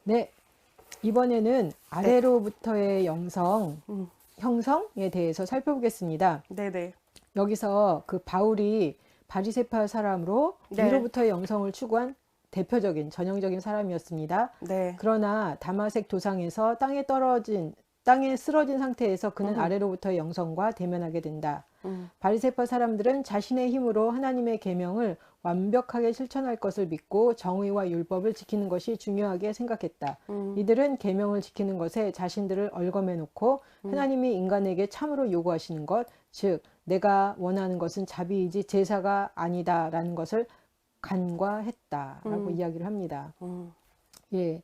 네, 이번에는 아래로부터의 형성에 대해서 살펴보겠습니다. 네네. 여기서 그 바울이 바리새파 사람으로 네. 위로부터의 영성을 추구한 대표적인 전형적인 사람이었습니다. 네. 그러나 다마색 도상에서 땅에 쓰러진 상태에서 그는 아래로부터의 영성과 대면하게 된다. 바리새파 사람들은 자신의 힘으로 하나님의 계명을 완벽하게 실천할 것을 믿고 정의와 율법을 지키는 것이 중요하게 생각했다. 이들은 계명을 지키는 것에 자신들을 얼검해 놓고 하나님이 인간에게 참으로 요구하시는 것, 즉 내가 원하는 것은 자비이지 제사가 아니다라는 것을 간과했다라고 이야기를 합니다. 예,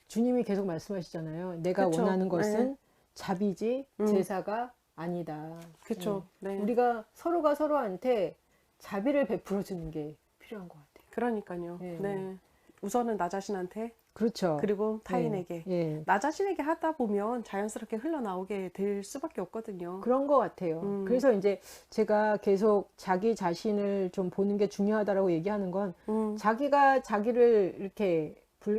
주님이 계속 말씀하시잖아요. 내가 그쵸. 원하는 것은 네. 자비지 제사가 아니다. 그쵸. 예. 네. 우리가 서로가 서로한테 자비를 베풀어 주는 게 필요한 것 같아요. 그러니까요. 예. 네. 우선은 나 자신한테, 그렇죠. 그리고 타인에게. 예. 나 자신에게 하다 보면 자연스럽게 흘러나오게 될 수밖에 없거든요. 그런 것 같아요. 그래서 이제 제가 계속 자기 자신을 좀 보는 게 중요하다라고 얘기하는 건 자기가 자기를 이렇게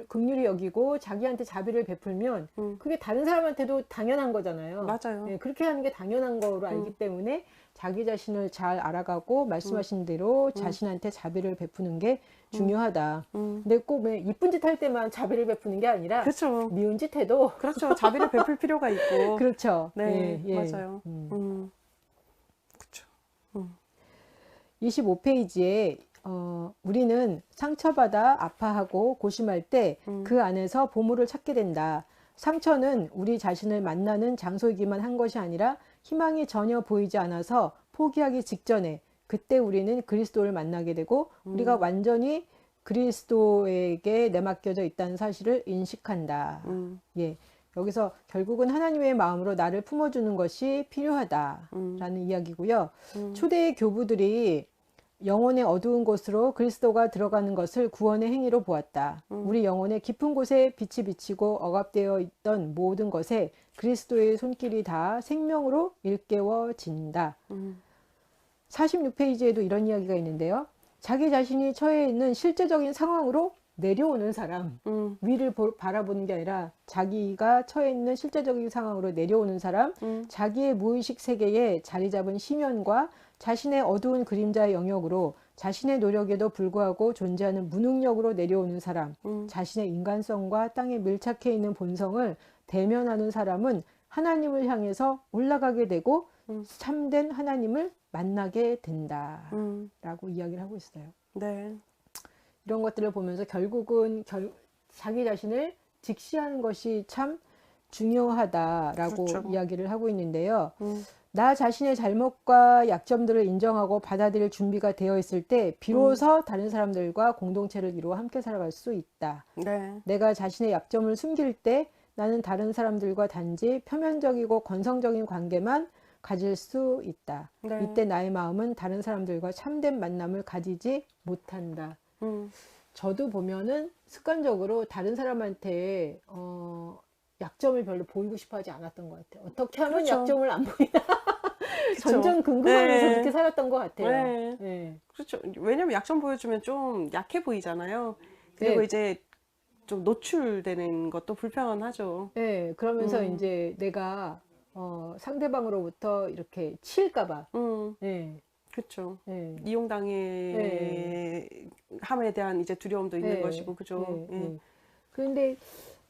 긍휼히 여기고 자기한테 자비를 베풀면 그게 다른 사람한테도 당연한 거잖아요. 맞아요. 예, 그렇게 하는 게 당연한 거로 알기 때문에 자기 자신을 잘 알아가고 말씀하신 대로 자신한테 자비를 베푸는 게 중요하다. 근데 꼭 이쁜 짓 할 때만 자비를 베푸는 게 아니라 그렇죠. 미운 짓 해도 그렇죠. 자비를 베풀 필요가 있고. 그렇죠. 네. 예, 예. 맞아요. 그렇죠. 25페이지에 우리는 상처받아 아파하고 고심할 때 그 안에서 보물을 찾게 된다. 상처는 우리 자신을 만나는 장소이기만 한 것이 아니라 희망이 전혀 보이지 않아서 포기하기 직전에 그때 우리는 그리스도를 만나게 되고 우리가 완전히 그리스도에게 내맡겨져 있다는 사실을 인식한다. 예. 여기서 결국은 하나님의 마음으로 나를 품어주는 것이 필요하다라는 이야기고요. 초대의 교부들이 영혼의 어두운 곳으로 그리스도가 들어가는 것을 구원의 행위로 보았다. 우리 영혼의 깊은 곳에 빛이 비치고 억압되어 있던 모든 것에 그리스도의 손길이 다 생명으로 일깨워진다. 46페이지에도 이런 이야기가 있는데요. 자기 자신이 처해 있는 실제적인 상황으로 내려오는 사람, 위를 바라보는 게 아니라 자기가 처해 있는 실제적인 상황으로 내려오는 사람, 자기의 무의식 세계에 자리 잡은 심연과 자신의 어두운 그림자의 영역으로 자신의 노력에도 불구하고 존재하는 무능력으로 내려오는 사람, 자신의 인간성과 땅에 밀착해 있는 본성을 대면하는 사람은 하나님을 향해서 올라가게 되고 참된 하나님을 만나게 된다라고 이야기를 하고 있어요. 네. 이런 것들을 보면서 결국은 자기 자신을 직시하는 것이 참 중요하다라고 그렇죠. 이야기를 하고 있는데요. 나 자신의 잘못과 약점들을 인정하고 받아들일 준비가 되어 있을 때 비로소 다른 사람들과 공동체를 이루어 함께 살아갈 수 있다. 네. 내가 자신의 약점을 숨길 때 나는 다른 사람들과 단지 표면적이고 건성적인 관계만 가질 수 있다. 네. 이때 나의 마음은 다른 사람들과 참된 만남을 가지지 못한다. 저도 보면은 습관적으로 다른 사람한테 약점을 별로 보이고 싶어 하지 않았던 것 같아요. 어떻게 하면 그렇죠. 약점을 안 보이나 전전긍긍하면서 네. 그렇게 살았던 것 같아요. 네. 네. 그렇죠. 왜냐면 약점 보여주면 좀 약해 보이잖아요. 그리고 네. 이제 좀 노출되는 것도 불편하죠. 네. 그러면서 이제 내가 상대방으로부터 이렇게 치일까봐. 네. 그렇죠. 네. 이용당해 함에 대한 이제 두려움도 있는 네. 것이고, 그죠. 네. 예. 네. 그런데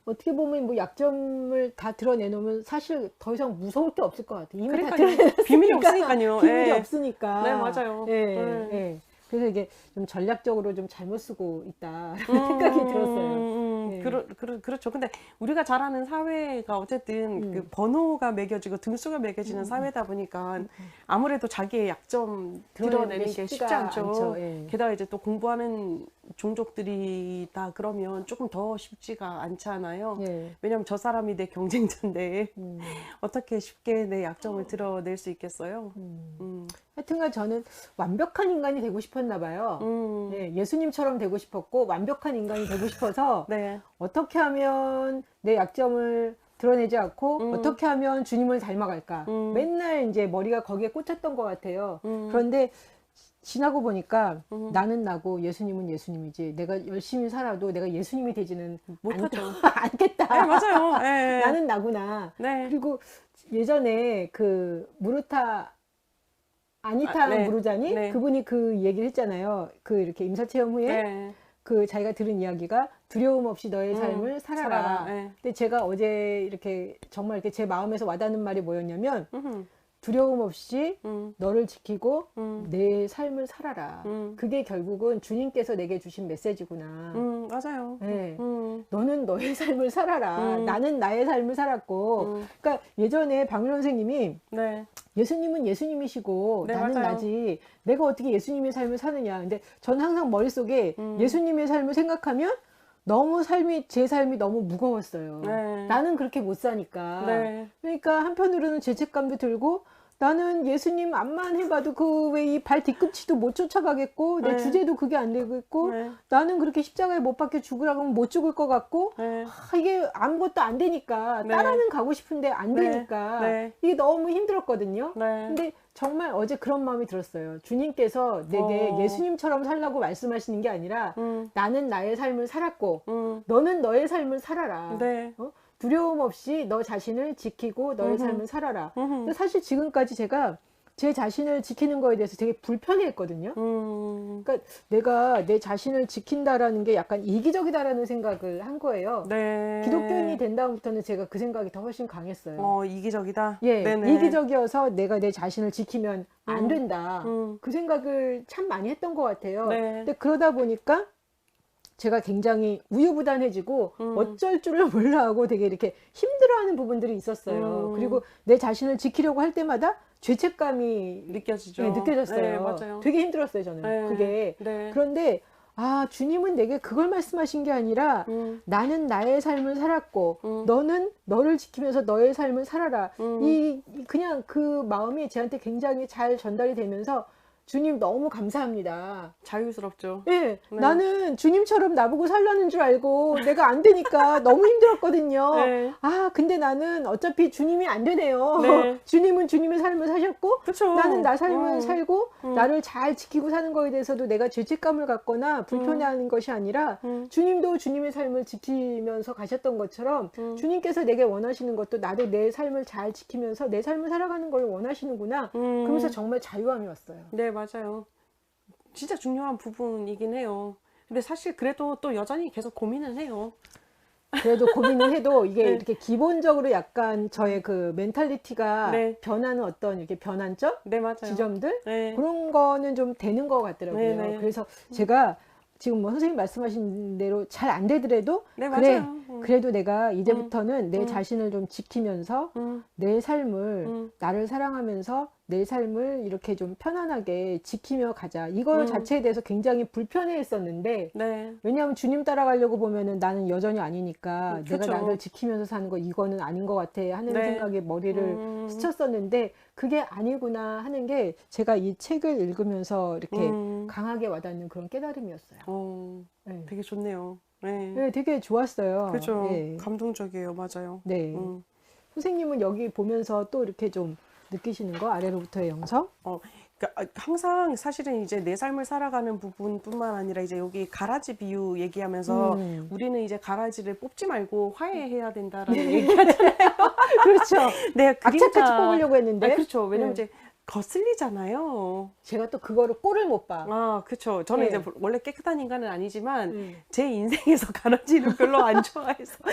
어떻게 보면 뭐 약점을 다 드러내놓으면 사실 더 이상 무서울 게 없을 것 같아요. 이미 다 그러니까요. 드러냈으니까. 비밀이 없으니까요. 비밀이 예. 없으니까. 네, 맞아요. 예, 네. 예. 그래서 이게 좀 전략적으로 좀 잘못 쓰고 있다라는 생각이 들었어요. 예. 그렇죠. 근데 우리가 잘 아는 사회가 어쨌든 그 번호가 매겨지고 등수가 매겨지는 사회다 보니까 아무래도 자기의 약점 드러내는 게 쉽지 않죠. 예. 게다가 이제 또 공부하는 종족들이 다 그러면 조금 더 쉽지가 않잖아요. 예. 왜냐면 저 사람이 내 경쟁자인데 어떻게 쉽게 내 약점을 드러낼 수 있겠어요? 하여튼간 저는 완벽한 인간이 되고 싶었나 봐요. 예, 예수님처럼 되고 싶었고 완벽한 인간이 되고 싶어서 네. 어떻게 하면 내 약점을 드러내지 않고 어떻게 하면 주님을 닮아갈까 맨날 이제 머리가 거기에 꽂혔던 것 같아요. 그런데 지나고 보니까 나는 나고 예수님은 예수님이지 내가 열심히 살아도 내가 예수님이 되지는 못하죠. 않겠다. 네, 맞아요. 네. 나는 나구나. 네. 그리고 예전에 그 아니타 네. 무르자니 네. 그분이 그 얘기를 했잖아요. 그 이렇게 임사체험 후에 네. 그 자기가 들은 이야기가 두려움 없이 너의 삶을 살아라. 네. 근데 제가 어제 이렇게 정말 이렇게 제 마음에서 와닿는 말이 뭐였냐면 음. 두려움 없이 너를 지키고 내 삶을 살아라. 그게 결국은 주님께서 내게 주신 메시지구나. 맞아요. 네. 너는 너의 삶을 살아라. 나는 나의 삶을 살았고. 그러니까 예전에 박윤 선생님이 네. 예수님은 예수님이시고 네, 나는 맞아요. 나지. 내가 어떻게 예수님의 삶을 사느냐. 근데 저는 항상 머릿속에 예수님의 삶을 생각하면 너무 제 삶이 너무 무거웠어요. 네. 나는 그렇게 못 사니까. 네. 그러니까 한편으로는 죄책감도 들고 나는 예수님 앞만 해봐도 그 왜 이 발 뒤꿈치도 못 쫓아가겠고 내 네. 주제도 그게 안 되겠고 네. 나는 그렇게 십자가에 못 박혀 죽으라고 하면 못 죽을 것 같고 네. 이게 아무것도 안 되니까 네. 따라는 가고 싶은데 안 네. 되니까 네. 이게 너무 힘들었거든요. 네. 근데 정말 어제 그런 마음이 들었어요. 주님께서 내게 예수님처럼 살라고 말씀하시는 게 아니라 나는 나의 삶을 살았고 너는 너의 삶을 살아라. 네. 두려움 없이 너 자신을 지키고 너의 삶을 살아라. 근데 사실 지금까지 제가 제 자신을 지키는 거에 대해서 되게 불편해했거든요. 그러니까 내가 내 자신을 지킨다라는 게 약간 이기적이다라는 생각을 한 거예요. 네. 기독교인이 된 다음부터는 제가 그 생각이 더 훨씬 강했어요. 이기적이다? 예, 네네. 이기적이어서 내가 내 자신을 지키면 안 된다. 그 생각을 참 많이 했던 것 같아요. 네. 근데 그러다 보니까 제가 굉장히 우유부단해지고 어쩔 줄을 몰라 하고 되게 이렇게 힘들어하는 부분들이 있었어요. 그리고 내 자신을 지키려고 할 때마다 죄책감이 느껴지죠. 네, 느껴졌어요. 네, 맞아요. 되게 힘들었어요, 저는. 네. 그게. 네. 그런데 주님은 내게 그걸 말씀하신 게 아니라 나는 나의 삶을 살았고 너는 너를 지키면서 너의 삶을 살아라. 그냥 그 마음이 저한테 굉장히 잘 전달이 되면서 주님 너무 감사합니다. 자유스럽죠. 네, 네. 나는 주님처럼 나보고 살라는 줄 알고 내가 안 되니까 너무 힘들었거든요. 네. 근데 나는 어차피 주님이 안 되네요. 네. 주님은 주님의 삶을 사셨고 그쵸. 나는 나 삶을 살고 나를 잘 지키고 사는 거에 대해서도 내가 죄책감을 갖거나 불편해하는 것이 아니라 주님도 주님의 삶을 지키면서 가셨던 것처럼 주님께서 내게 원하시는 것도 나도 내 삶을 잘 지키면서 내 삶을 살아가는 걸 원하시는구나. 그러면서 정말 자유함이 왔어요. 네, 맞아요. 진짜 중요한 부분이긴 해요. 근데 사실 그래도 또 여전히 계속 고민은 해요. 그래도 고민을 해도 이게 네. 이렇게 기본적으로 약간 저의 그 멘탈리티가 네. 변하는 어떤 이렇게 변환점? 네, 맞아요. 지점들? 네. 그런 거는 좀 되는 것 같더라고요. 네, 네. 그래서 제가 지금 뭐 선생님 말씀하신 대로 잘 안 되더라도 네, 그래, 맞아요. 그래도 내가 이제부터는 내 자신을 좀 지키면서 내 삶을 나를 사랑하면서 내 삶을 이렇게 좀 편안하게 지키며 가자. 이거 자체에 대해서 굉장히 불편해했었는데 네. 왜냐하면 주님 따라가려고 보면은 나는 여전히 아니니까 내가 그쵸. 나를 지키면서 사는 거 이거는 아닌 것 같아 하는 네. 생각에 머리를 스쳤었는데 그게 아니구나 하는 게 제가 이 책을 읽으면서 이렇게 강하게 와닿는 그런 깨달음이었어요. 네. 되게 좋네요. 네. 네, 되게 좋았어요. 그죠. 네. 감동적이에요. 맞아요. 네. 선생님은 여기 보면서 또 이렇게 좀 느끼시는 거 아래로부터의 영성? 그러니까 항상 사실은 이제 내 삶을 살아가는 부분뿐만 아니라 이제 여기 가라지 비유 얘기하면서 우리는 이제 가라지를 뽑지 말고 화해해야 된다라는 얘기하잖아요. 그렇죠. 네, 악착같이 뽑으려고 했는데. 그렇죠. 왜냐면 네. 이제 거슬리잖아요. 제가 또 그거를 꼴을 못 봐. 그렇죠. 저는 네. 이제 원래 깨끗한 인간은 아니지만 제 인생에서 가라지를 별로 안 좋아해서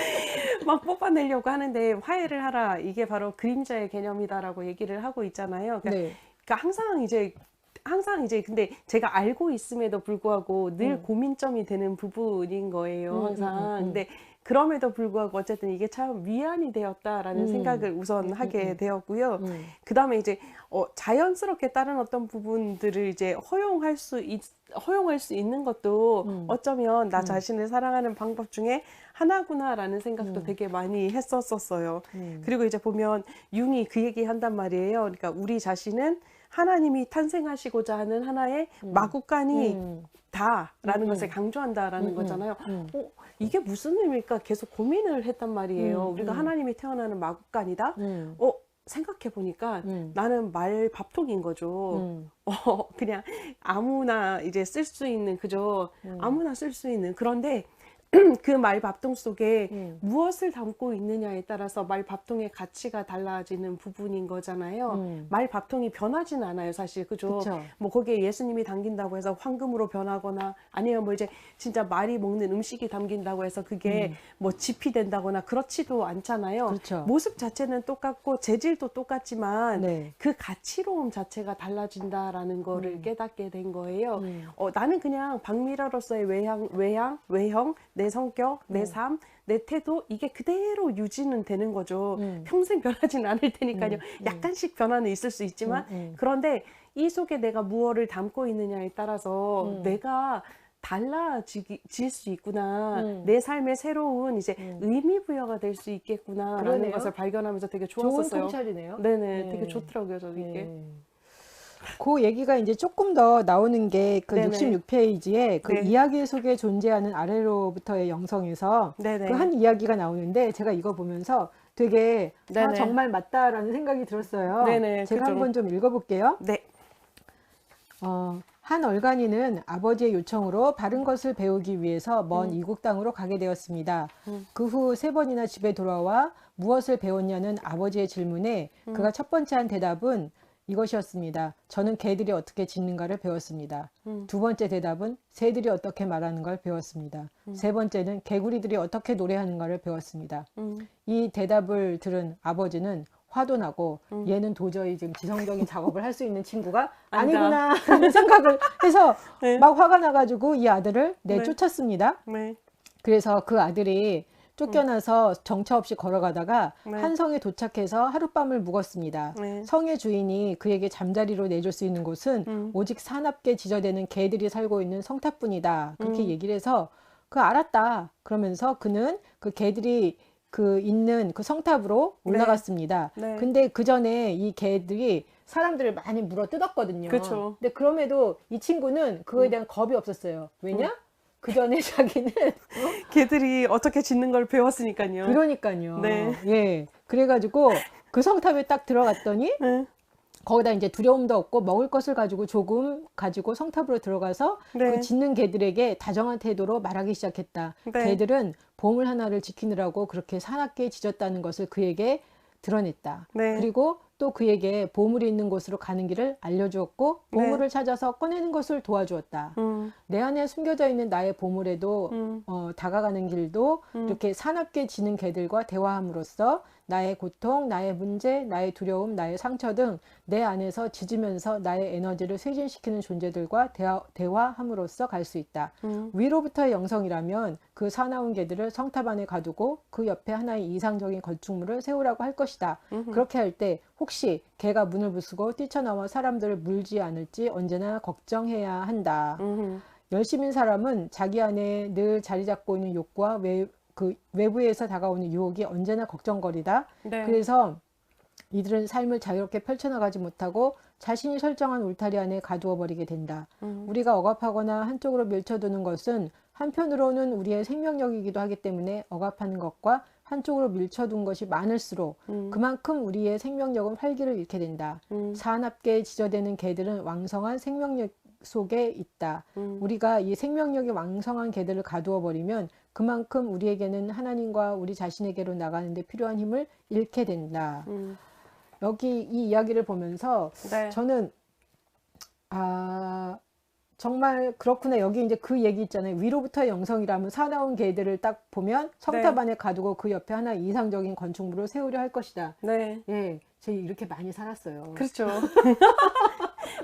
막 뽑아내려고 하는데 화해를 하라. 이게 바로 그림자의 개념이다라고 얘기를 하고 있잖아요. 그러니까, 네. 그러니까 항상 이제 근데 제가 알고 있음에도 불구하고 늘 고민점이 되는 부분인 거예요. 항상. 근데 그럼에도 불구하고 어쨌든 이게 참 위안이 되었다라는 생각을 우선 하게 되었고요. 그 다음에 이제 자연스럽게 다른 어떤 부분들을 이제 허용할 수 있는 것도 어쩌면 나 자신을 사랑하는 방법 중에 하나구나라는 생각도 되게 많이 했었어요. 그리고 이제 보면 융이 그 얘기 한단 말이에요. 그러니까 우리 자신은 하나님이 탄생하시고자 하는 하나의 마구간이 다라는 것을 강조한다라는 거잖아요. 이게 무슨 의미일까 계속 고민을 했단 말이에요. 우리가 하나님이 태어나는 마구간이다. 생각해 보니까 음. 나는 말 밥통인 거죠. 그냥 아무나 이제 쓸 수 있는, 그저 아무나 쓸 수 있는. 그런데 그 말 밥통 속에 무엇을 담고 있느냐에 따라서 말 밥통의 가치가 달라지는 부분인 거잖아요. 말 밥통이 변하진 않아요, 사실. 그죠? 그쵸. 뭐 거기에 예수님이 담긴다고 해서 황금으로 변하거나, 아니면 뭐 이제 진짜 말이 먹는 음식이 담긴다고 해서 그게 뭐 짚이 된다거나 그렇지도 않잖아요. 그렇죠. 모습 자체는 똑같고 재질도 똑같지만 네. 그 가치로움 자체가 달라진다라는 거를 깨닫게 된 거예요. 나는 그냥 박미라로서의 외형, 내 성격, 내 삶, 내 태도, 이게 그대로 유지는 되는 거죠. 평생 변하진 않을 테니까요. 약간씩 변화는 있을 수 있지만, 그런데 이 속에 내가 무엇을 담고 있느냐에 따라서 내가 달라질 수 있구나. 내 삶의 새로운 이제 의미 부여가 될 수 있겠구나라는 그러네요. 것을 발견하면서 되게 좋은 좋았었어요. 통찰이네요. 네네, 네. 되게 좋더라고요, 저 이게. 네. 그 얘기가 이제 조금 더 나오는 게 그 네네. 66페이지에 그 네. 이야기 속에 존재하는 아래로부터의 영성에서 네네. 그 한 이야기가 나오는데 제가 이거 보면서 되게 네네. 정말 맞다라는 생각이 들었어요. 네네, 제가 그죠. 한번 좀 읽어볼게요. 네. 한 얼간이는 아버지의 요청으로 바른 것을 배우기 위해서 먼 이국 땅으로 가게 되었습니다. 그 후 3번이나 집에 돌아와 무엇을 배웠냐는 아버지의 질문에 그가 첫 번째 한 대답은 이것이었습니다. 저는 개들이 어떻게 짖는가를 배웠습니다. 두 번째 대답은 새들이 어떻게 말하는 걸 배웠습니다. 세 번째는 개구리들이 어떻게 노래하는가를 배웠습니다. 이 대답을 들은 아버지는 화도 나고 얘는 도저히 지금 지성적인 작업을 할 수 있는 친구가 아니구나 하는 생각을 해서 네. 막 화가 나가지고 이 아들을 내쫓았습니다. 네. 그래서 그 아들이 쫓겨나서 정처 없이 걸어가다가 네. 한 성에 도착해서 하룻밤을 묵었습니다. 네. 성의 주인이 그에게 잠자리로 내줄 수 있는 곳은 오직 사납게 지저대는 개들이 살고 있는 성탑뿐이다. 그렇게 얘기를 해서 알았다. 그러면서 그는 그 개들이 있는 그 성탑으로 올라갔습니다. 네. 근데 그 전에 이 개들이 사람들을 많이 물어 뜯었거든요. 그쵸. 근데 그럼에도 이 친구는 그거에 대한 겁이 없었어요. 왜냐? 그 전에 자기는 개들이 어떻게 짖는 걸 배웠으니까요. 그러니까요. 네. 예. 그래가지고 그 성탑에 딱 들어갔더니 네. 거기다 이제 두려움도 없고 먹을 것을 가지고 조금 가지고 성탑으로 들어가서 네. 그 짖는 개들에게 다정한 태도로 말하기 시작했다. 네. 개들은 보물 하나를 지키느라고 그렇게 사납게 짖었다는 것을 그에게 드러냈다. 네. 그리고 또 그에게 보물이 있는 곳으로 가는 길을 알려주었고 보물을 찾아서 꺼내는 것을 도와주었다. 내 안에 숨겨져 있는 나의 보물에도 다가가는 길도 이렇게 사납게 지는 개들과 대화함으로써 나의 고통, 나의 문제, 나의 두려움, 나의 상처 등 내 안에서 짖으면서 나의 에너지를 쇄신시키는 존재들과 대화함으로써 갈 수 있다. 위로부터의 영성이라면 그 사나운 개들을 성탑 안에 가두고 그 옆에 하나의 이상적인 건축물을 세우라고 할 것이다. 그렇게 할 때 혹시 개가 문을 부수고 뛰쳐나와 사람들을 물지 않을지 언제나 걱정해야 한다. 열심인 사람은 자기 안에 늘 자리 잡고 있는 욕구와 외부에서 다가오는 유혹이 언제나 걱정거리다. 네. 그래서 이들은 삶을 자유롭게 펼쳐나가지 못하고 자신이 설정한 울타리 안에 가두어 버리게 된다. 우리가 억압하거나 한쪽으로 밀쳐두는 것은 한편으로는 우리의 생명력이기도 하기 때문에 억압하는 것과 한쪽으로 밀쳐둔 것이 많을수록 그만큼 우리의 생명력은 활기를 잃게 된다. 사납게 지저대는 개들은 왕성한 생명력 속에 있다. 우리가 이 생명력이 왕성한 개들을 가두어 버리면 그만큼 우리에게는 하나님과 우리 자신에게로 나가는 데 필요한 힘을 잃게 된다. 여기 이 이야기를 보면서 네. 저는 정말 그렇구나. 여기 이제 그 얘기 있잖아요. 위로부터의 영성이라면 사나운 개들을 딱 보면 성탑 네. 안에 가두고 그 옆에 하나 이상적인 건축물을 세우려 할 것이다. 네. 예, 제가 이렇게 많이 살았어요. 그렇죠.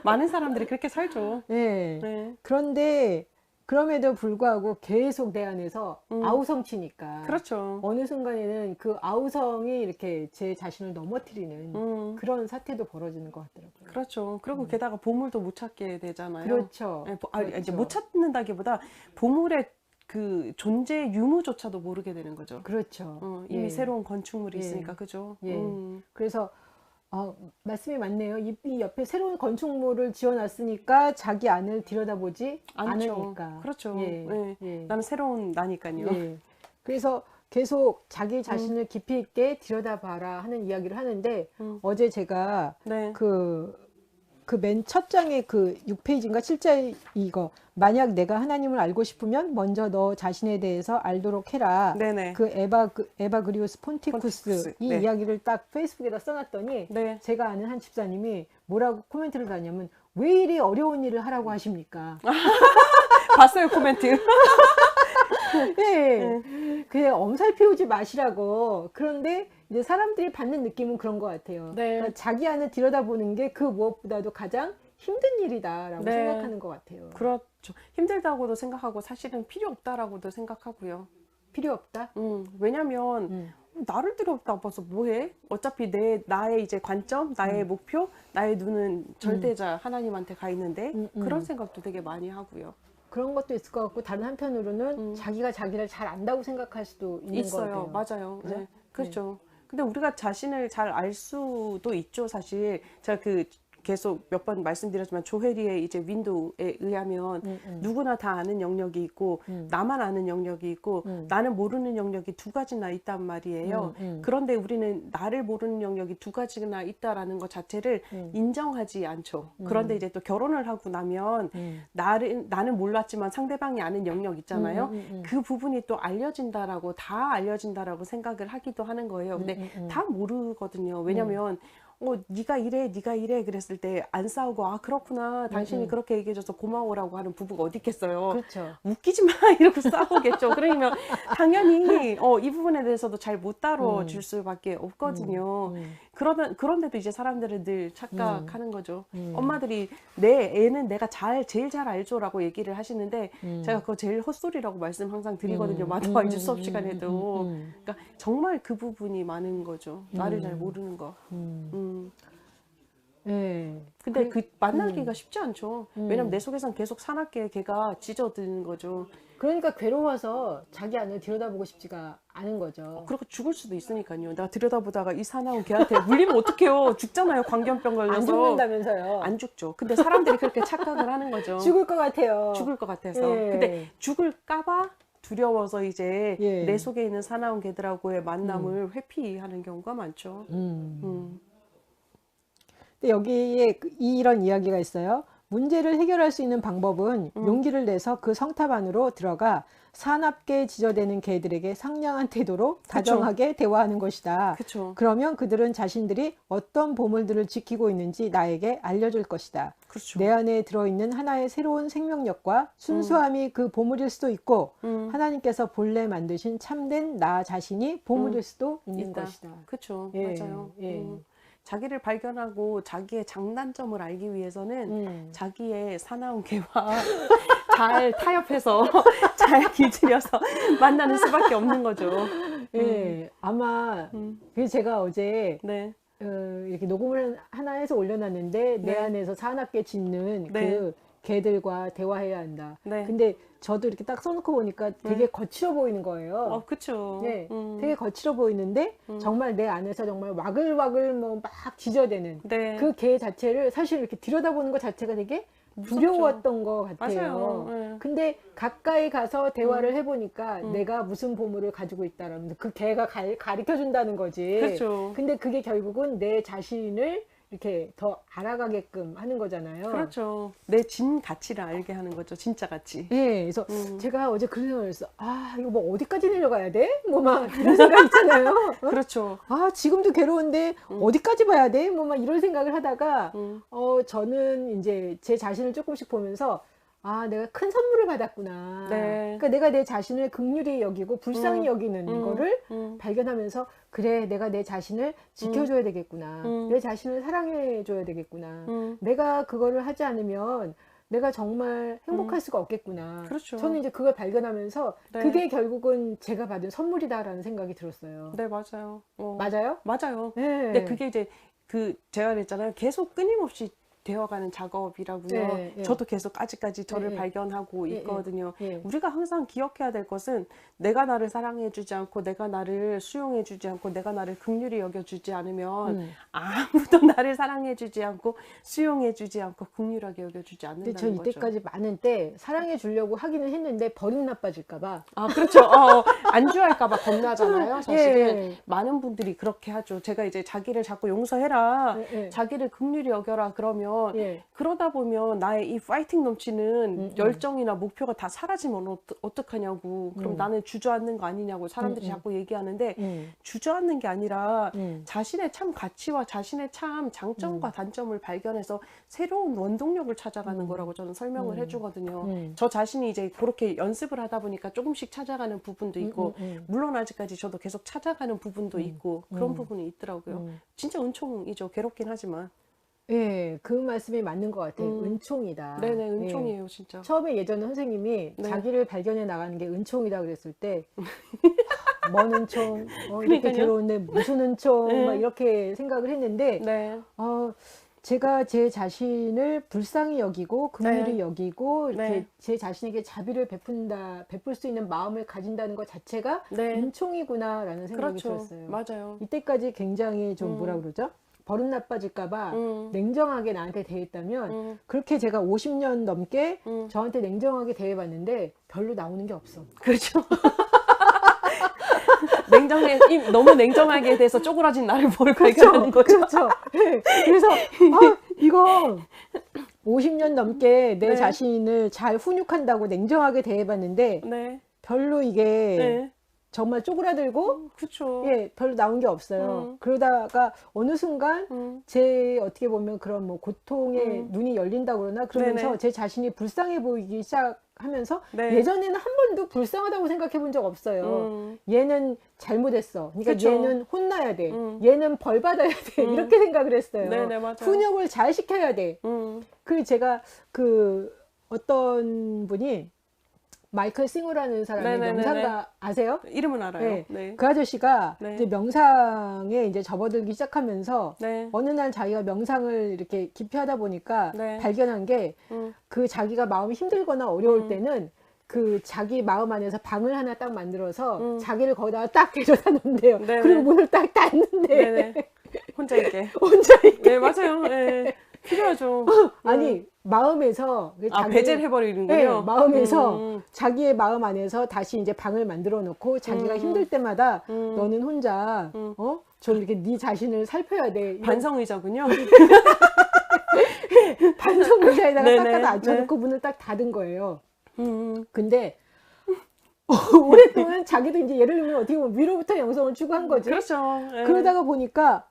많은 사람들이 그렇게 살죠. 예. 네. 그런데 그럼에도 불구하고 계속 내 안에서 아우성치니까 그렇죠. 어느 순간에는 그 아우성이 이렇게 제 자신을 넘어뜨리는 그런 사태도 벌어지는 것 같더라고요. 그렇죠. 그리고 게다가 보물도 못 찾게 되잖아요. 그렇죠. 네, 이제 그렇죠. 못 찾는다기보다 보물의 그 존재 유무조차도 모르게 되는 거죠. 그렇죠. 이미 예. 새로운 건축물이 예. 있으니까, 그죠? 예. 그래서 말씀이 맞네요. 이 옆에 새로운 건축물을 지어놨으니까 자기 안을 들여다보지 않죠. 않으니까. 그렇죠. 예. 네. 예. 나는 새로운 나니까요. 예. 그래서 계속 자기 자신을 깊이 있게 들여다봐라 하는 이야기를 하는데 어제 제가 네. 그 맨 첫 장에 그 6페이지인가 7자 이거 만약 내가 하나님을 알고 싶으면 먼저 너 자신에 대해서 알도록 해라. 네네. 그 에바그리우스 폰티쿠스 폰티쿠스, 이 네. 이야기를 딱 페이스북에다 써놨더니 네. 제가 아는 한 집사님이 뭐라고 코멘트를 다냐면 왜 이리 어려운 일을 하라고 하십니까? 봤어요, 코멘트. 네. 그냥 엄살 피우지 마시라고. 그런데 이제 사람들이 받는 느낌은 그런 것 같아요. 네. 그러니까 자기 안을 들여다보는 게 그 무엇보다도 가장 힘든 일이다라고 네. 생각하는 것 같아요. 그렇죠. 힘들다고도 생각하고 사실은 필요 없다라고도 생각하고요. 필요 없다? 왜냐면 나를 들여다봐서 뭐해? 어차피 나의 이제 관점, 나의 목표, 나의 눈은 절대자 하나님한테 가 있는데 그런 생각도 되게 많이 하고요. 그런 것도 있을 것 같고 다른 한편으로는 자기가 자기를 잘 안다고 생각할 수도 있는 것 있어요. 같아요. 맞아요. 그죠? 네. 그렇죠. 근데 우리가 자신을 잘 알 수도 있죠, 사실. 제가 계속 몇 번 말씀드렸지만 조혜리의 이제 윈도우에 의하면 누구나 다 아는 영역이 있고 나만 아는 영역이 있고 나는 모르는 영역이 두 가지나 있단 말이에요. 그런데 우리는 나를 모르는 영역이 두 가지나 있다라는 것 자체를 인정하지 않죠. 그런데 이제 또 결혼을 하고 나면 나는 몰랐지만 상대방이 아는 영역 있잖아요. 그 부분이 또 알려진다라고 다 알려진다라고 생각을 하기도 하는 거예요. 근데 다 모르거든요. 왜냐면 네가 이래 그랬을 때 안 싸우고 아 그렇구나 당신이 그렇게 얘기해줘서 고마워라고 하는 부부가 어디 있겠어요. 그렇죠. 웃기지 마 이러고 싸우겠죠. 그러면 당연히 이 부분에 대해서도 잘 못 다뤄줄 수밖에 없거든요. 그런데도 이제 사람들은 늘 착각하는 거죠. 엄마들이 내 애는 내가 제일 잘 알죠라고 얘기를 하시는데 제가 그거 제일 헛소리라고 말씀 항상 드리거든요. 마더와이즈 수업 시간에도. 그러니까 정말 그 부분이 많은 거죠. 나를 잘 모르는 거. 네. 근데 만나기가 쉽지 않죠. 왜냐면 내 속에선 계속 사납게 걔가 짖어드는 거죠. 그러니까 괴로워서 자기 안을 들여다보고 싶지가 않은 거죠. 그리고 죽을 수도 있으니까요. 내가 들여다보다가 이 사나운 걔한테 물리면 어떡해요. 죽잖아요. 광견병 걸려서. 안 죽는다면서요. 안 죽죠. 근데 사람들이 그렇게 착각을 하는 거죠. 죽을 것 같아요. 죽을 것 같아서. 예. 근데 죽을까봐 두려워서 이제 예. 내 속에 있는 사나운 개들하고의 만남을 회피하는 경우가 많죠. 근데 여기에 이런 이야기가 있어요. 문제를 해결할 수 있는 방법은 용기를 내서 그 성탑 안으로 들어가 사납게 지저대는 개들에게 상냥한 태도로 다정하게 대화하는 것이다. 그쵸. 그러면 그들은 자신들이 어떤 보물들을 지키고 있는지 나에게 알려줄 것이다. 그렇죠. 내 안에 들어있는 하나의 새로운 생명력과 순수함이 그 보물일 수도 있고 하나님께서 본래 만드신 참된 나 자신이 보물일 수도 있는 있다. 것이다. 그렇죠. 예, 맞아요. 예. 자기를 발견하고 자기의 장단점을 알기 위해서는 자기의 사나운 개와 잘 타협해서 잘 기질려서 만나는 수밖에 없는 거죠. 예, 아마 그래서 제가 어제 네. 이렇게 녹음을 하나 해서 올려놨는데 내 네. 안에서 사납게 짖는 네. 그 개들과 대화해야 한다. 네. 근데 저도 이렇게 딱 써놓고 보니까 되게 거칠어 보이는 거예요. 그쵸. 네, 되게 거칠어 보이는데 정말 내 안에서 정말 와글와글 뭐 막 짖어대는 네. 그 개 자체를 사실 이렇게 들여다보는 것 자체가 되게 두려웠던 것 같아요. 맞아요. 네. 근데 가까이 가서 대화를 해보니까 내가 무슨 보물을 가지고 있다라면서 그 개가 가르쳐 준다는 거지. 그렇죠. 근데 그게 결국은 내 자신을 이렇게 더 알아가게끔 하는 거잖아요. 그렇죠. 내 진 가치를 알게 하는 거죠. 진짜 가치. 예, 그래서 제가 어제 그런 생각을 했어. 아, 이거 뭐 어디까지 내려가야 돼? 뭐 막 이런 생각 있잖아요. 그렇죠. 아, 지금도 괴로운데 어디까지 봐야 돼? 뭐 막 이런 생각을 하다가 저는 이제 제 자신을 조금씩 보면서 아, 내가 큰 선물을 받았구나. 네. 그러니까 내가 내 자신을 긍휼히 여기고 불쌍히 여기는 거를 발견하면서 그래, 내가 내 자신을 지켜줘야 되겠구나. 내 자신을 사랑해줘야 되겠구나. 내가 그거를 하지 않으면 내가 정말 행복할 수가 없겠구나. 그렇죠. 저는 이제 그걸 발견하면서 네. 그게 결국은 제가 받은 선물이다라는 생각이 들었어요. 네, 맞아요. 맞아요? 맞아요. 네. 근데 그게 이제 제가 그랬잖아요. 계속 끊임없이 되어가는 작업이라고요. 예, 예. 저도 계속 아직까지 저를 예, 예. 발견하고 예, 예. 있거든요. 예. 우리가 항상 기억해야 될 것은 내가 나를 사랑해주지 않고 내가 나를 수용해주지 않고 내가 나를 긍휼히 여겨주지 않으면 아무도 나를 사랑해주지 않고 수용해주지 않고 긍휼하게 여겨주지 근데 저 않는다는 거죠. 이때까지 많은 때 사랑해 주려고 하기는 했는데 버릇 나빠질까봐. 아, 그렇죠. 안주할까봐 겁나잖아요. 사실은 예. 많은 분들이 그렇게 하죠. 제가 이제 자기를 자꾸 용서해라, 예, 예. 자기를 긍휼히 여겨라 그러면 예. 그러다 보면 나의 이 파이팅 넘치는 열정이나 목표가 다 사라지면 어떡하냐고. 그럼 나는 주저앉는 거 아니냐고 사람들이 자꾸 얘기하는데 주저앉는 게 아니라 자신의 참 가치와 자신의 참 장점과 단점을 발견해서 새로운 원동력을 찾아가는 거라고 저는 설명을 해주거든요. 저 자신이 이제 그렇게 연습을 하다 보니까 조금씩 찾아가는 부분도 있고 물론 아직까지 저도 계속 찾아가는 부분도 있고 그런 부분이 있더라고요. 진짜 은총이죠. 괴롭긴 하지만. 예, 그 말씀이 맞는 것 같아요. 은총이다. 네네, 은총이에요, 진짜. 처음에 예전에 선생님이 네. 자기를 발견해 나가는 게 은총이다 그랬을 때, 뭔 은총, 이렇게 그러니까요. 괴로운데 무슨 은총, 네. 막 이렇게 생각을 했는데, 네. 제가 제 자신을 불쌍히 여기고, 긍휼히 네. 여기고, 이렇게 네. 제 자신에게 자비를 베풀 수 있는 마음을 가진다는 것 자체가 네. 은총이구나라는 생각이 그렇죠. 들었어요. 맞아요. 이때까지 굉장히 좀 뭐라 그러죠? 버릇 나빠질까봐 냉정하게 나한테 대했다면 그렇게 제가 50년 넘게 저한테 냉정하게 대해봤는데 별로 나오는 게 없어. 그렇죠. 너무 냉정하게 대해서 쪼그라진 나를 뭘 발견하는 거죠. 그렇죠. 네. 그래서 이거 50년 넘게 내 네. 자신을 잘 훈육한다고 냉정하게 대해봤는데 네. 별로 이게 네. 정말 쪼그라들고 그렇죠. 예, 별로 나온 게 없어요. 그러다가 어느 순간 제 어떻게 보면 그런 뭐 고통에 눈이 열린다고 그러나 그러면서 네네. 제 자신이 불쌍해 보이기 시작하면서 네. 예전에는 한 번도 불쌍하다고 생각해 본 적 없어요. 얘는 잘못했어. 그러니까 그쵸. 얘는 혼나야 돼. 얘는 벌 받아야 돼. 이렇게 생각을 했어요. 네네, 맞아요. 훈육을 잘 시켜야 돼. 그 제가 그 어떤 분이 마이클 싱어라는 사람이 네네네네. 명상가 아세요? 이름은 알아요. 네. 네. 그 아저씨가 네. 이제 명상에 이제 접어들기 시작하면서 네. 어느 날 자기가 명상을 이렇게 깊이 하다 보니까 네. 발견한 게 그 자기가 마음이 힘들거나 어려울 때는 그 자기 마음 안에서 방을 하나 딱 만들어서 자기를 거기다가 딱 데려다 놓는데요. 네네. 그리고 문을 딱 닫는데 네네. 혼자 있게. 혼자 있게. 네, 맞아요. 네. 필요하죠. 아니 마음에서 배제를 해버리는군요. 네, 마음에서 자기의 마음 안에서 다시 이제 방을 만들어 놓고 자기가 힘들 때마다 너는 혼자 좀 이렇게 네 자신을 살펴야 돼. 이런 반성의자군요. 반성 의자에다가 딱 네네, 갖다 앉혀놓고 네. 문을 딱 닫은 거예요. 근데 오랫동안 자기도 이제 예를 들면 어떻게 보면 위로부터 영성을 추구한 거지. 그렇죠. 네. 그러다가 보니까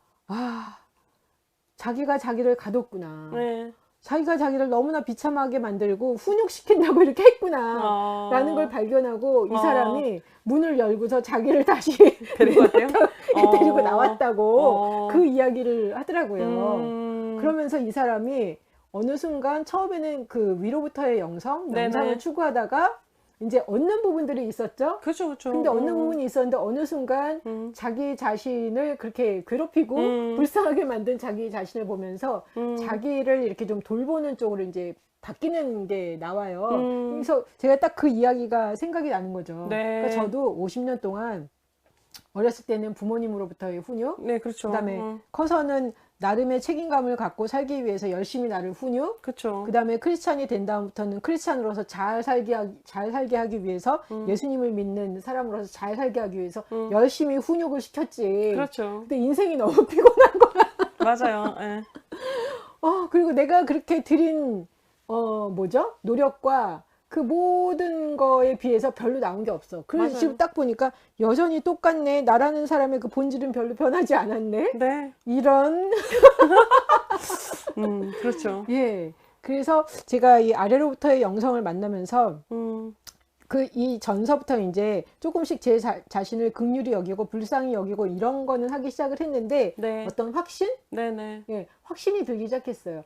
자기가 자기를 가뒀구나. 네. 자기가 자기를 너무나 비참하게 만들고 훈육시킨다고 이렇게 했구나 라는 걸 발견하고 이 사람이 문을 열고서 자기를 다시 데리고 왔대요? 데리고 나왔다고 그 이야기를 하더라고요. 그러면서 이 사람이 어느 순간 처음에는 그 위로부터의 영성을 네네. 추구하다가 이제 얻는 부분들이 있었죠. 그렇죠, 그렇죠. 근데 얻는 부분이 있었는데 어느 순간 자기 자신을 그렇게 괴롭히고 불쌍하게 만든 자기 자신을 보면서 자기를 이렇게 좀 돌보는 쪽으로 이제 바뀌는 게 나와요. 그래서 제가 딱 그 이야기가 생각이 나는 거죠. 네. 그러니까 저도 50년 동안 어렸을 때는 부모님으로부터의 훈육, 네, 그렇죠. 그다음에 커서는 나름의 책임감을 갖고 살기 위해서 열심히 나를 훈육, 그렇죠. 그다음에 크리스찬이 된 다음부터는 크리스찬으로서 잘 살게 하기 위해서 예수님을 믿는 사람으로서 잘 살게 하기 위해서 열심히 훈육을 시켰지. 그렇죠. 근데 인생이 너무 피곤한 거야. 맞아요. 네. 그리고 내가 그렇게 들인 노력과 그 모든 거에 비해서 별로 나온 게 없어. 그래서 맞아요. 지금 딱 보니까 여전히 똑같네. 나라는 사람의 그 본질은 별로 변하지 않았네. 네. 이런. 그렇죠. 예. 그래서 제가 이 아래로부터의 영성을 만나면서 이 전서부터 이제 조금씩 제 자신을 긍휼히 여기고 불쌍히 여기고 이런 거는 하기 시작을 했는데 네. 어떤 확신? 네네. 예, 확신이 들기 시작했어요.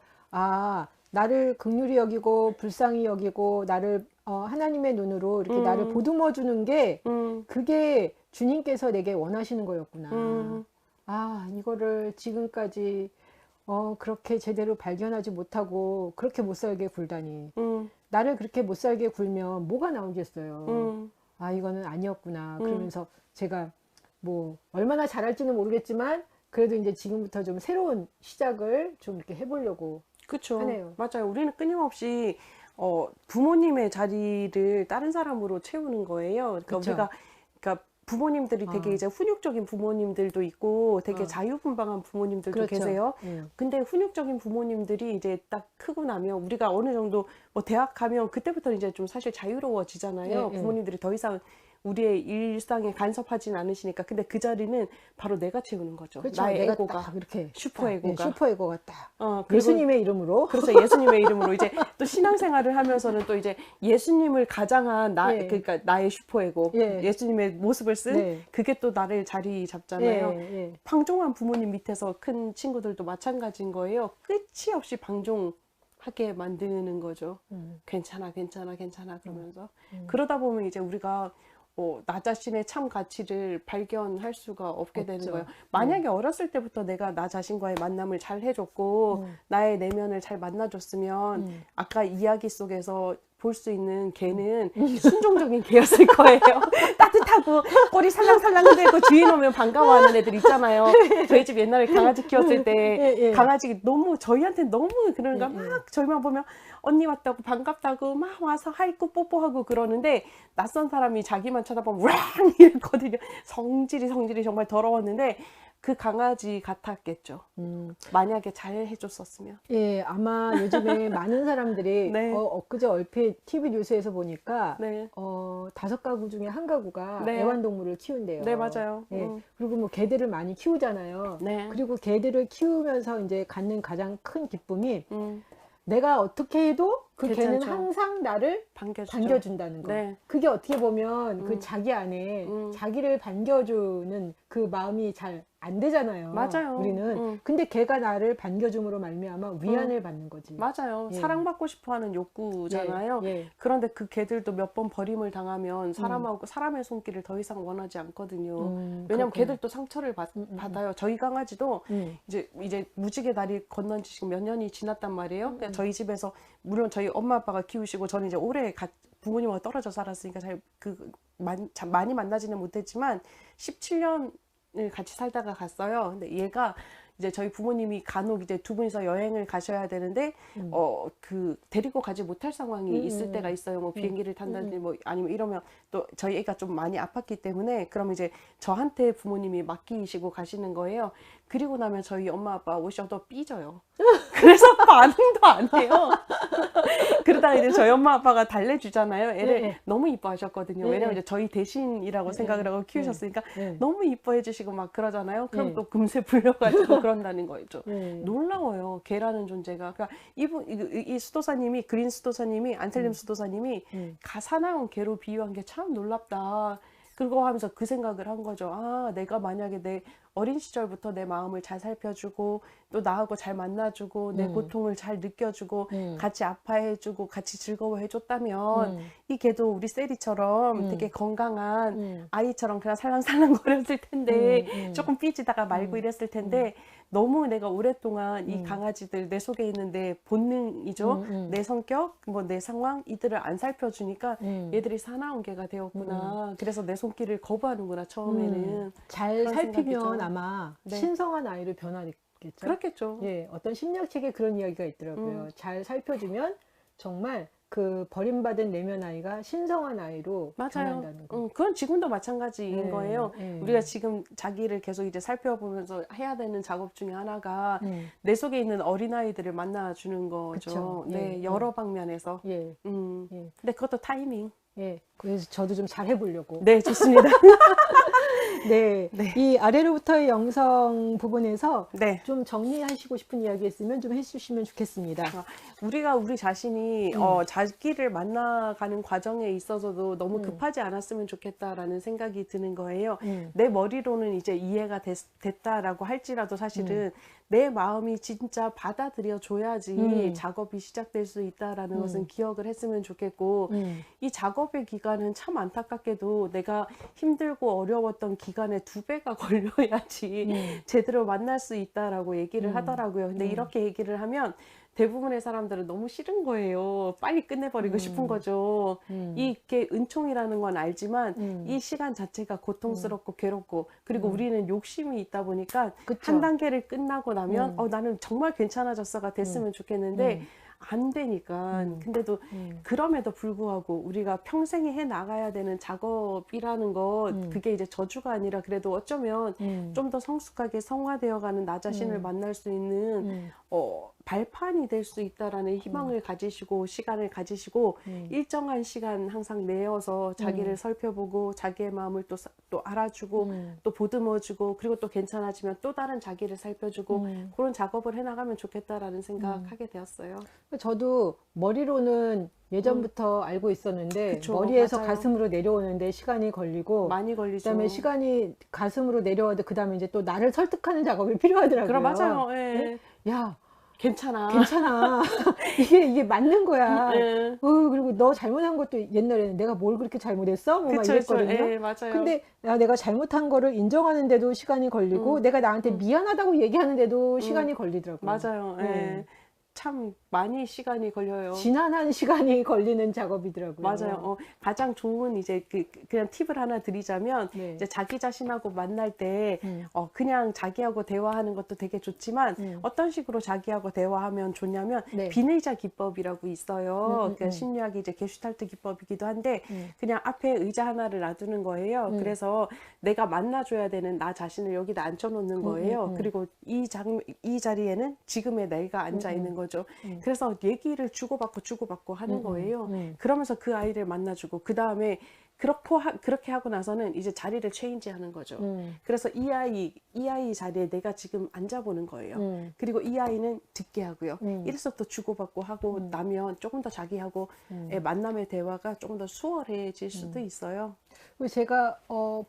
나를 긍휼히 여기고 불쌍히 여기고 나를 하나님의 눈으로 이렇게 나를 보듬어 주는 게 그게 주님께서 내게 원하시는 거였구나. 이거를 지금까지 그렇게 제대로 발견하지 못하고 그렇게 못 살게 굴다니. 음, 나를 그렇게 못 살게 굴면 뭐가 나오겠어요. 음, 아, 이거는 아니었구나. 음. 그러면서 제가 뭐 얼마나 잘할지는 모르겠지만 그래도 이제 지금부터 좀 새로운 시작을 좀 이렇게 해보려고 그쵸. 하네요. 맞아요. 우리는 끊임없이 부모님의 자리를 다른 사람으로 채우는 거예요. 그러니까 그쵸. 우리가 그러니까 부모님들이 되게 어. 이제 훈육적인 부모님들도 있고 되게 어. 자유분방한 부모님들도 그렇죠. 계세요. 근데 훈육적인 부모님들이 이제 딱 크고 나면 우리가 어느 정도 뭐 대학 가면 그때부터 이제 좀 사실 자유로워지잖아요. 예, 예. 부모님들이 더 이상 우리의 일상에 간섭하진 않으시니까. 근데 그 자리는 바로 내가 채우는 거죠. 그렇죠. 나의 내가 에고가. 딱 이렇게 슈퍼 에고가. 슈퍼 에고가 딱 그리고 예수님의 이름으로. 그래서 예수님의 이름으로 이제 또 신앙생활을 하면서는 또 이제 예수님을 가장한 예. 그러니까 나의 슈퍼에고 예. 예수님의 모습을 쓴 네. 그게 또 나를 자리 잡잖아요. 예, 예. 방종한 부모님 밑에서 큰 친구들도 마찬가지인 거예요. 끝이 없이 방종하게 만드는 거죠. 괜찮아, 괜찮아, 괜찮아 그러면서 그러다 보면 이제 우리가 나 자신의 참 가치를 발견할 수가 없게 되는 없죠. 거예요. 만약에 어렸을 때부터 내가 나 자신과의 만남을 잘 해줬고 나의 내면을 잘 만나줬으면 아까 이야기 속에서 볼 수 있는 개는 순종적인 개였을 거예요. 따뜻하고 꼬리 살랑살랑 흔들고 주인 오면 반가워하는 애들 있잖아요. 저희 집 옛날에 강아지 키웠을 때 예, 예. 강아지 너무 저희한테 너무 그런가 막 저희만 보면 언니 왔다고 반갑다고 막 와서 하이꾸 뽀뽀하고 그러는데 낯선 사람이 자기만 쳐다보면 우랑 이랬거든요. 성질이 정말 더러웠는데 그 강아지 같았겠죠. 만약에 잘 해줬었으면. 예, 아마 요즘에 많은 사람들이 네. 엊그제 얼핏 TV 뉴스에서 보니까 네. 5가구 중에 1가구가 네. 애완동물을 키운대요. 네, 맞아요. 예, 그리고 뭐 개들을 많이 키우잖아요. 네. 그리고 개들을 키우면서 이제 갖는 가장 큰 기쁨이 음, 내가 어떻게 해도 그 개는 괜찮죠. 항상 나를 반겨주죠. 반겨준다는 거. 네. 그게 어떻게 보면 그 자기 안에 자기를 반겨주는 그 마음이 잘 안 되잖아요. 맞아요. 우리는. 근데 걔가 나를 반겨줌으로 말미암아 위안을 받는 거지. 맞아요. 예. 사랑받고 싶어하는 욕구잖아요. 예, 예. 그런데 그 개들도 몇 번 버림을 당하면 사람의 손길을 더 이상 원하지 않거든요. 왜냐면 그렇구나. 개들도 상처를 받아요. 저희 강아지도 음. 이제 무지개 다리 건넌 지 지금 몇 년이 지났단 말이에요. 그냥 저희 집에서 물론 저희 엄마 아빠가 키우시고 저는 이제 오래 부모님하고 떨어져 살았으니까 많이 만나지는 못했지만 17년을 같이 살다가 갔어요. 근데 얘가 이제 저희 부모님이 간혹 이제 두 분이서 여행을 가셔야 되는데 데리고 가지 못할 상황이 있을 때가 있어요. 뭐 비행기를 탄다든지 뭐 아니면 이러면 또 저희 애가 좀 많이 아팠기 때문에 그럼 이제 저한테 부모님이 맡기시고 가시는 거예요. 그리고 나면 저희 엄마 아빠 오셔도 삐져요. 그래서 반응도 안 해요. 그러다가 이제 저희 엄마 아빠가 달래주잖아요. 애를 네. 너무 이뻐하셨거든요. 네. 왜냐면 이제 저희 대신이라고 생각을 하고 키우셨으니까 네. 너무 이뻐해 주시고 막 그러잖아요. 그럼 네. 또 금세 불려가지고 그런다는 거죠. 네. 놀라워요. 개라는 존재가. 그러니까 이 수도사님이 그린 수도사님이 안셀림 수도사님이 사나운 개로 비유한 게 참 놀랍다. 그거 하면서 그 생각을 한 거죠. 아, 내가 만약에 내 어린 시절부터 내 마음을 잘 살펴주고 또 나하고 잘 만나주고 내 고통을 잘 느껴주고 같이 아파해주고 같이 즐거워해줬다면 이 개도 우리 세리처럼 되게 건강한 아이처럼 그냥 살랑살랑 거렸을 텐데 조금 삐지다가 말고 이랬을 텐데 너무 내가 오랫동안 이 강아지들 내 속에 있는 내 본능이죠. 내 성격, 뭐 내 상황 이들을 안 살펴주니까 얘들이 사나운 개가 되었구나. 그래서 내 손길을 거부하는구나 처음에는. 잘 그런 살피면 생각이죠. 아마 네. 신성한 아이로 변하겠죠. 그렇겠죠. 예, 어떤 심리학책에 그런 이야기가 있더라고요. 잘 살펴주면 정말 그 버림받은 내면 아이가 신성한 아이로 맞아요. 변한다는 거. 그건 지금도 마찬가지인 네, 거예요. 네. 우리가 지금 자기를 계속 이제 살펴보면서 해야 되는 작업 중에 하나가 내 속에 있는 어린아이들을 만나주는 거죠. 그쵸. 네, 예, 여러 방면에서. 예, 예. 근데 그것도 타이밍. 예. 그래서 저도 좀 잘 해보려고. 네, 좋습니다. 네. 네. 이 아래로부터의 영성 부분에서 네. 좀 정리하시고 싶은 이야기 있으면 좀 해주시면 좋겠습니다. 우리가 우리 자신이 자기를 만나가는 과정에 있어서도 너무 급하지 않았으면 좋겠다라는 생각이 드는 거예요. 내 머리로는 이제 이해가 됐다라고 할지라도 사실은 내 마음이 진짜 받아들여 줘야지 작업이 시작될 수 있다라는 것은 기억을 했으면 좋겠고 이 작업 작업의 기간은 참 안타깝게도 내가 힘들고 어려웠던 기간의 2배가 걸려야지 제대로 만날 수 있다라고 얘기를 하더라고요. 근데 이렇게 얘기를 하면 대부분의 사람들은 너무 싫은 거예요. 빨리 끝내버리고 싶은 거죠. 이게 은총이라는 건 알지만 이 시간 자체가 고통스럽고 괴롭고, 그리고 우리는 욕심이 있다 보니까 그쵸. 한 단계를 끝나고 나면 나는 정말 괜찮아졌어가 됐으면 좋겠는데 안 되니까. 근데도 그럼에도 불구하고 우리가 평생에 해 나가야 되는 작업이라는 것, 그게 이제 저주가 아니라 그래도 어쩌면 좀 더 성숙하게 성화되어가는 나 자신을 만날 수 있는 발판이 될 수 있다라는 희망을 가지시고 시간을 가지시고 일정한 시간 항상 내어서 자기를 살펴보고 자기의 마음을 또 알아주고 또 보듬어주고, 그리고 또 괜찮아지면 또 다른 자기를 살펴주고 그런 작업을 해나가면 좋겠다라는 생각하게 되었어요. 저도 머리로는 예전부터 알고 있었는데 그쵸, 머리에서 맞아요. 가슴으로 내려오는데 시간이 걸리고, 많이 걸리죠. 그다음에 시간이 가슴으로 내려와도 그다음에 이제 또 나를 설득하는 작업이 필요하더라고요. 그럼 맞아요. 예. 야, 괜찮아. 괜찮아. 이게 맞는 거야. 예. 그리고 너 잘못한 것도 옛날에는 내가 뭘 그렇게 잘못했어? 뭐 막 그쵸, 이랬거든요. 예, 맞아요. 근데 내가 잘못한 거를 인정하는데도 시간이 걸리고, 내가 나한테 미안하다고 얘기하는데도 시간이 걸리더라고요. 맞아요. 예. 참 많이 시간이 걸려요. 지난한 시간이 걸리는 작업이더라고요. 맞아요. 가장 좋은 이제 그냥 팁을 하나 드리자면, 네. 이제 자기 자신하고 만날 때 그냥 자기하고 대화하는 것도 되게 좋지만 어떤 식으로 자기하고 대화하면 좋냐면 네. 비의자 기법이라고 있어요. 그 심리학이 이제 게슈탈트 기법이기도 한데 그냥 앞에 의자 하나를 놔두는 거예요. 그래서 내가 만나줘야 되는 나 자신을 여기다 앉혀놓는 거예요. 그리고 이 자리에는 지금의 내가 앉아 있는 거죠. 그래서 얘기를 주고받고 하는 거예요. 그러면서 그 아이를 만나주고, 그 다음에 그렇게 하고 나서는 이제 자리를 체인지하는 거죠. 그래서 이 아이 자리에 내가 지금 앉아보는 거예요. 그리고 이 아이는 듣게 하고요. 이래서 또 주고받고 하고 나면 조금 더 자기하고의 만남의 대화가 조금 더 수월해질 수도 있어요. 그리고 제가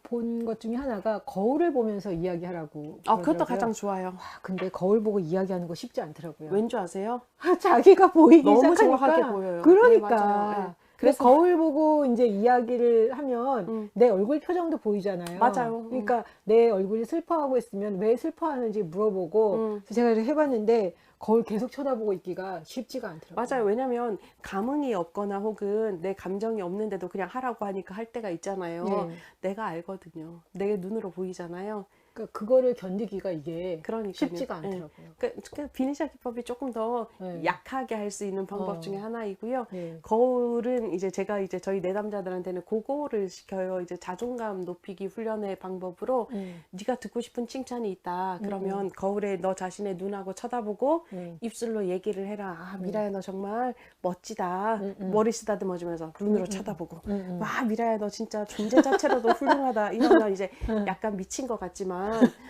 본 것 중에 하나가 거울을 보면서 이야기하라고. 그것도 그러더라고요. 가장 좋아요. 근데 거울 보고 이야기하는 거 쉽지 않더라고요. 왠지 아세요? 자기가 보이기 너무 시작하니까. 정확하게 보여요. 그러니까. 네, 맞아요. 네. 그래서 거울 보고 이제 이야기를 하면 내 얼굴 표정도 보이잖아요. 맞아요. 그러니까 내 얼굴이 슬퍼하고 있으면 왜 슬퍼하는지 물어보고. 그래서 제가 이렇게 해봤는데 거울 계속 쳐다보고 있기가 쉽지가 않더라고요. 맞아요. 왜냐면 감흥이 없거나 혹은 내 감정이 없는데도 그냥 하라고 하니까 할 때가 있잖아요. 네. 내가 알거든요. 내 눈으로 보이잖아요. 그러니까 그거를 견디기가 이게 그러니까요. 쉽지가 예. 않더라고요. 그 비니샤 기법이 조금 더 네. 약하게 할 수 있는 방법 중에 하나이고요. 네. 거울은 제가 저희 내담자들한테는 그거를 시켜요. 이제 자존감 높이기 훈련의 방법으로 네가 듣고 싶은 칭찬이 있다. 그러면 거울에 너 자신의 눈하고 쳐다보고 입술로 얘기를 해라. 아, 미라야 너 정말 멋지다. 머리 쓰다듬어주면서 눈으로 쳐다보고. 와, 미라야 너 진짜 존재 자체로도 훌륭하다. 이러면 이제 약간 미친 것 같지만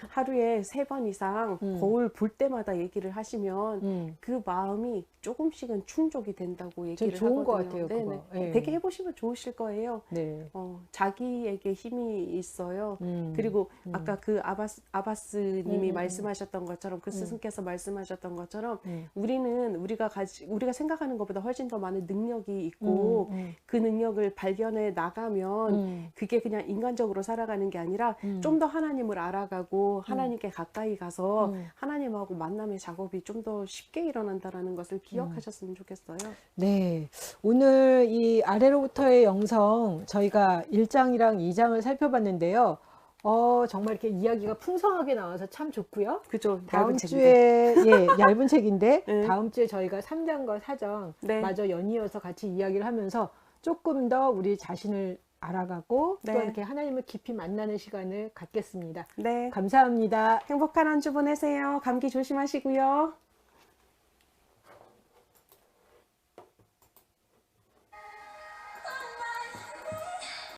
하루에 3번 이상 거울 볼 때마다 얘기를 하시면 그 마음이 조금씩은 충족이 된다고 얘기를 좋은 하거든요. 것 같아요. 네네. 그거. 네. 되게 해보시면 좋으실 거예요. 네. 자기에게 힘이 있어요. 그리고 아까 그 아바스님이 말씀하셨던 것처럼, 그 스승께서 말씀하셨던 것처럼 우리가 생각하는 것보다 훨씬 더 많은 능력이 있고 그 능력을 발견해 나가면 그게 그냥 인간적으로 살아가는 게 아니라 좀 더 하나님을 알아가고 하나님께 가까이 가서 하나님하고 만남의 작업이 좀 더 쉽게 일어난다라는 것을 기억하셨으면 좋겠어요. 네. 오늘 이 아래로부터의 영성 저희가 1장이랑 2장을 살펴봤는데요. 정말 이렇게 이야기가 풍성하게 나와서 참 좋고요. 그죠? 다음 얇은 주에 얇은 책인데 네. 다음 주에 저희가 3장과 4장 네. 마저 연이어서 같이 이야기를 하면서 조금 더 우리 자신을 알아가고 또 네. 이렇게 하나님을 깊이 만나는 시간을 갖겠습니다. 네. 감사합니다. 행복한 한 주 보내세요. 감기 조심하시고요.